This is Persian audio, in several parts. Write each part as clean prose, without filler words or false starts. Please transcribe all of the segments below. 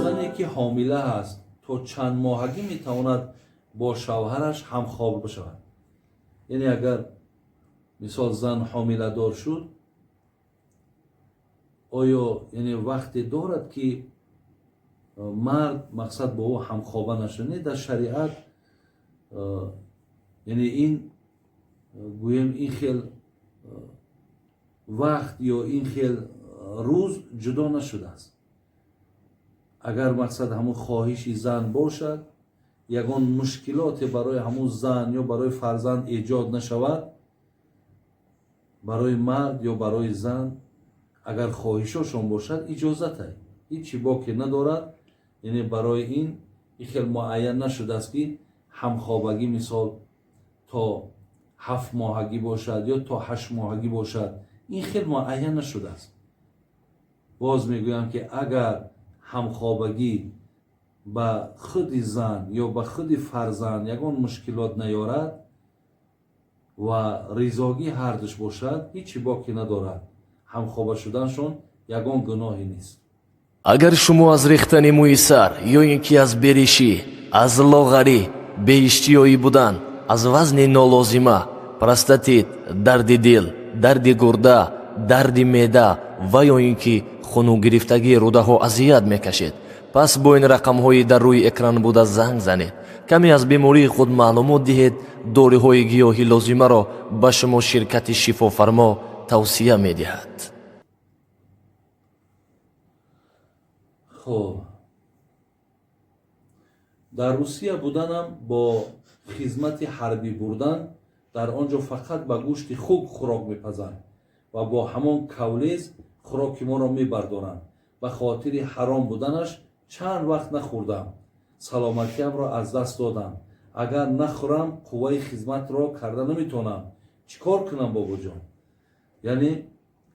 زنی که حامله است تا چند ماهگی میتواند با شوهرش همخواب بشود. یعنی اگر مثال زن حامله دار شد، آیا یعنی وقتی دارد که مرد مقصد با او همخوابه نشده؟ در شریعت یعنی این گویم این خیل وقت یا این خیل روز جدا نشده است. اگر مقصد همون خواهش زن باشد، یگان مشکلات برای همون زن یا برای فرزند ایجاد نشود، برای مرد یا برای زن اگر خواهششون باشد اجازت است، هیچی باقی ندارد. یعنی برای این خیلی معین نشده است که همخوابگی مثال تا 7 ماهگی باشد یا تا 8 ماهگی باشد، این خیلی معین نشده است. باز میگویم که اگر همخوابگی به خود زن یا به خود فرزند یگان مشکلات نیارد و رضاگی هر دوش باشد، هیچی باقی ندارد. همخوابه شدنشون یگان گناهی نیست. اگر شما از ریختن موی سر یا اینکه از بریشی، از لاغری، بی‌اشتیایی بودن، از وزن نالازمه، پروستات، درد دل، درد گرده، درد معده و یا اینکه خونو گرفتگی روده ها اذیت میکشید، پس با این رقم های در روی اکران بوده زنگ زنید. کمی از بیماری خود معلومات دهید. داروی های گیاهی لازمه را به شما شرکت شفافرما توصیه میدهد. خب در روسیه بودنم با خدمت حربی بردن، در آنجا فقط به گوشت خوک خوراک میپزند و با همان کولیز خوراک ما را میبردارند. به خاطر حرام بودنش چند وقت نخوردم، سلامتیم را از دست دادم. اگر نخورم قوه خدمت را کرده نمیتونم، چیکار کنم بابا جان؟ یعنی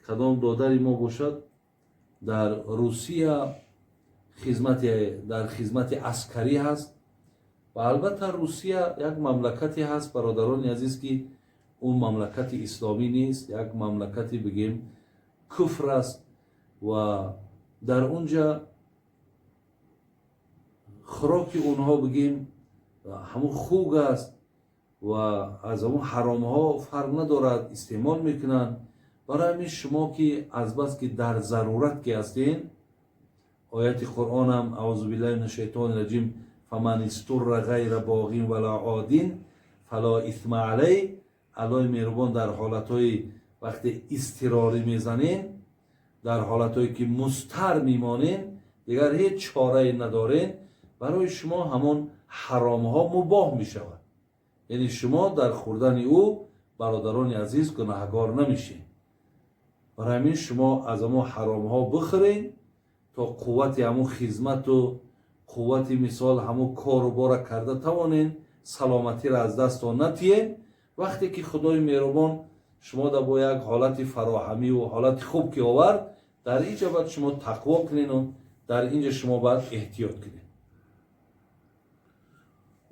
کدام دادری ما باشد در روسیه در خدمت عسکری هست و البته روسیه یک مملکتی هست برادران عزیز که اون مملکت اسلامی نیست، یک مملکتی بگیم کفر است و در اونجا خوراک اونها بگیم همون خوک است و از همون حرام ها فرق ندارد، استعمال میکنن. برای همین شما که از بس که در ضرورت که هستین، آیت قرآن هم اعوذ بالله من الشیطان الرجیم فمن استر غیر باغ ولا عاد فلا اثم علیه، الای مهربان در حالتهای وقتی اضطراری میزنین، در حالتهایی که مضطر میمانین، دیگر هیچ چاره ندارین، برای شما همون حرام ها مباح میشود. یعنی شما در خوردن او برادران عزیز گناهکار نمیشین. برای همین شما از همون حرام ها بخورین تا قوت همون خدمت و قوت مثال همون کار و بار کرده توانین، سلامتی را از دست نتین. وقتی که خدای مهربان شما در با یک حالت فراهمی و حالت خوب که آورد، در اینجا باید شما تقوا کنین و در اینجا شما باید احتیاط کنین.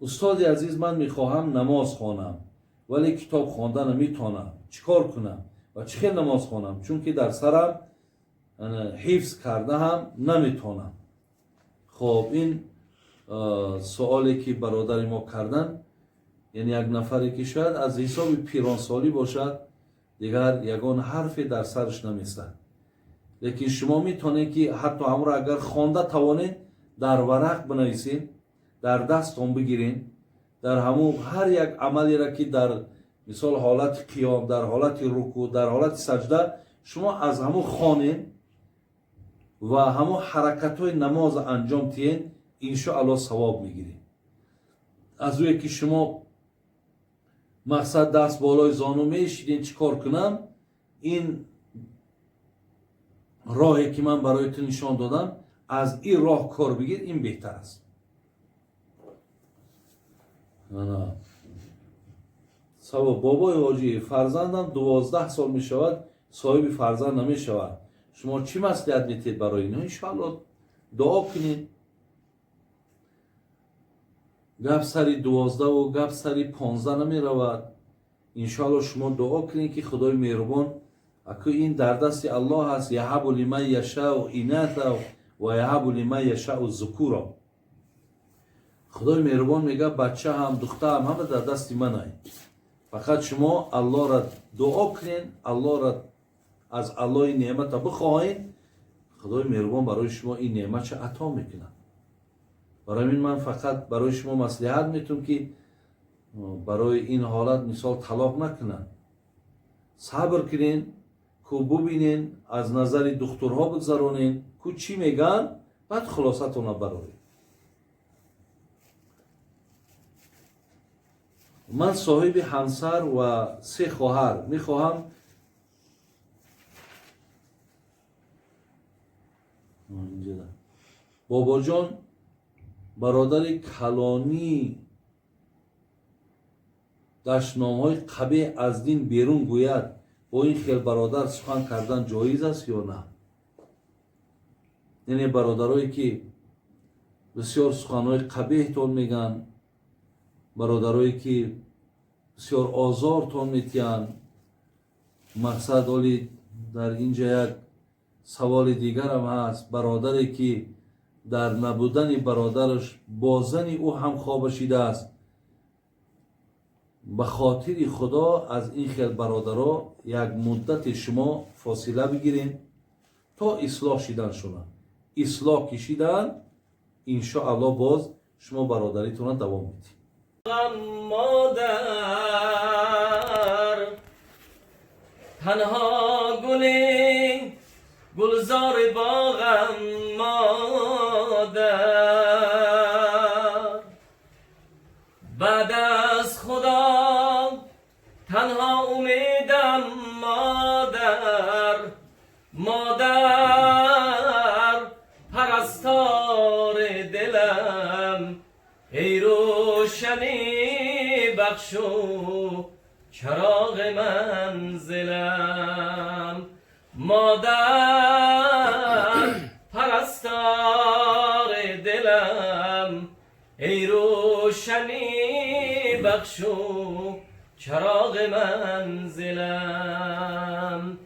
استاد عزیز، من میخواهم نماز خوانم ولی کتاب خواندن نمیتونم، چیکار کنم و چه خیلی نماز خوانم؟ چون که در سرم حفظ کرده هم نمیتونم. خب این سوالی که برادر ما کردن، یعنی یک نفری که شاید از حساب پیرانسالی باشد، دیگر یگان حرفی در سرش نمیستد، لیکن شما میتونید که حتی همون را اگر خوانده توانید در ورق بنویسین، در دستتون بگیرین، در همون هر یک عملی را که در مثال حالت قیام، در حالت رکوع، در حالت سجده شما از همون خوانین و همون حرکت های نماز انجام تین، انشاءالله ثواب میگیرین. از روی که شما مقصد دست بالای زانو میشیدین چیکار کنم، این راهی که من برایتون نشان دادم، از این راه کار بگیر، این بهتر است. سبب بابای حاجی فرزندم 12 سال می شود صاحب فرزند نمی شود، شما چی مصلحت میتید برای اینها؟ انشاءالله دعا کنید. گپ سری 12 و گپ سری 15 نمی رود. انشاءالله شما دعا کنید که خدای مهربان اکو این در دست الله هست. یهب لمن یشاء اناثا و یهب لمن یشاء الذکورا. خدای مهربان میگه بچه هم دختر هم همه در دست منه. فقط شما الله را دعا کنین، الله را از الله این نعمت را بخواهید، خدای مهربان برای شما این نعمت چه عطا میکنه. برای این من فقط برای شما مصلحت میتونم که برای این حالت مثال طلاق نکنن، صبر کنین، کو ببینین، از نظر دکترها بگذرونین کو چی میگن، بعد خلاصتون رو برارید. من صاحب همسر و 3 خواهر میخواهم بابا جان برادر کلانی دشنامهای قبیح از دین بیرون گوید با این خیل برادر سخن کردن جایز است یا نه؟ یعنی برادرایی که بسیار سخنهای قبیح تون میگن، برادرایی که بسیار آزار تون میتین. مقصد ولی در اینجا یک سوال دیگر هم هست. برادری که در نبودن برادرش با زن او هم خوابشیده است، به خاطر خدا از این خیل برادرها یک مدت شما فاصله بگیرین تا اصلاح شدن شدن. اصلاح کشیدن انشاءالله باز شما برادریتون دوام میدید. مادر تنها گلی گلزار باغم مادر، بعد از خدا تنها امیدم مادر. مادر پرستار دلم، ای روشنی بخشو چراغ منزلم. مادر پرستار دلم، ای روشنی بخشو چراغ منزلم.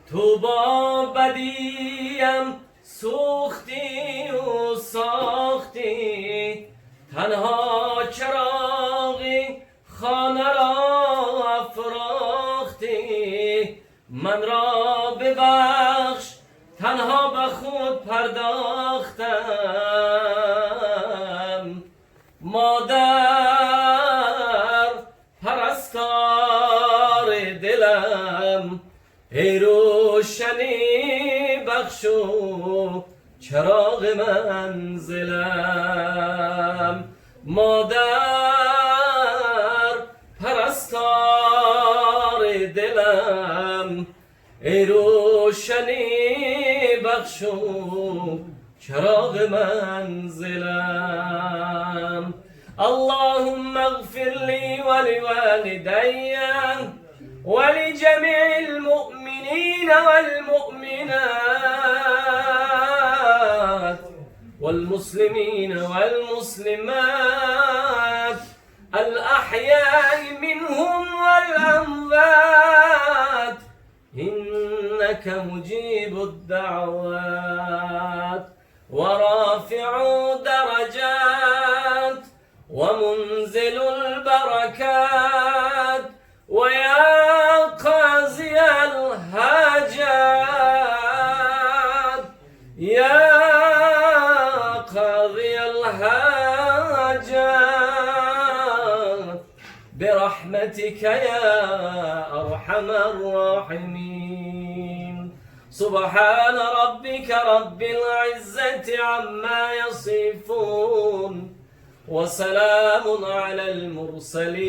تو با بدیم سوختی و ساختی، تنها چراغی خانه را افراختی. من را ببخش تنها به خود پرداختم. مادر پرستار دلم، ای روشنی بخشو چراغ منزلم. مادر پرستار دلم، ای روشنی بخشو چراغ منزلم. اللهم اغفر لي ولوالدي ولجميع المؤمنين والمؤمنات والمسلمين والمسلمات الأحياء منهم والأموات، إنك مجيب الدعوات ورافع درجات ومنزل البركات، ويا قاضي الحاجات، يا قاضي الحاجات، برحمتك يا أرحم الراحمين. سبحان ربك رب العزة عما يصفون، وسلام على المرسلين،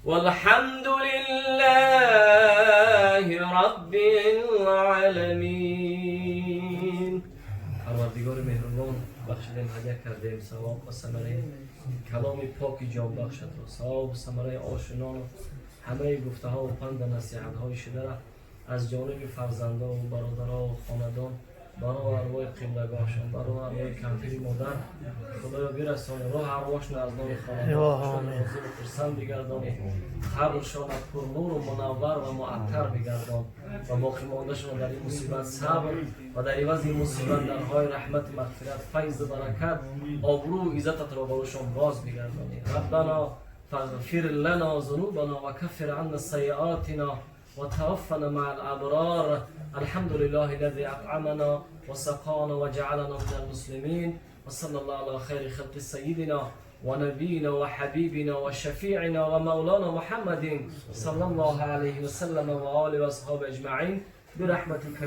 والحمد لله رب العالمين. پروردگار مهربان بخشیدن هدیه کردیم ثواب و ثمره کلام پاک جان بخشد و ثواب و ثمره آشنا همه گفته ها و پند و نصیحت های شده را از جانب فرزنده و برادرها و خاندان برای ارواح قبلگاهشان، برای ارواح کمپیر مادر خدایا برسانی، روح ارواحشان از نام خانواده‌شان راضی و خرسند بگردانی، قبرشان پر نور و منور و معطر بگردان و باقی ماندهشان در این مصیبت صبر و در عوض این مصیبت درهای رحمت مغفرت فیض برکت آبرو و عزتت را برایشان باز بگردانی. ربنا فاغفر لنا ذنوبنا و کفر عنا سیئاتنا وتوفنا مع الأبرار. الحمد لله الذي أطعمنا وسقانا وجعلنا من المسلمين، وصلى الله على خير خلق سيدنا ونبينا وحبيبنا وشفيعنا ومولانا محمد صلى الله عليه وسلم وآله وأصحابه أجمعين برحمتك.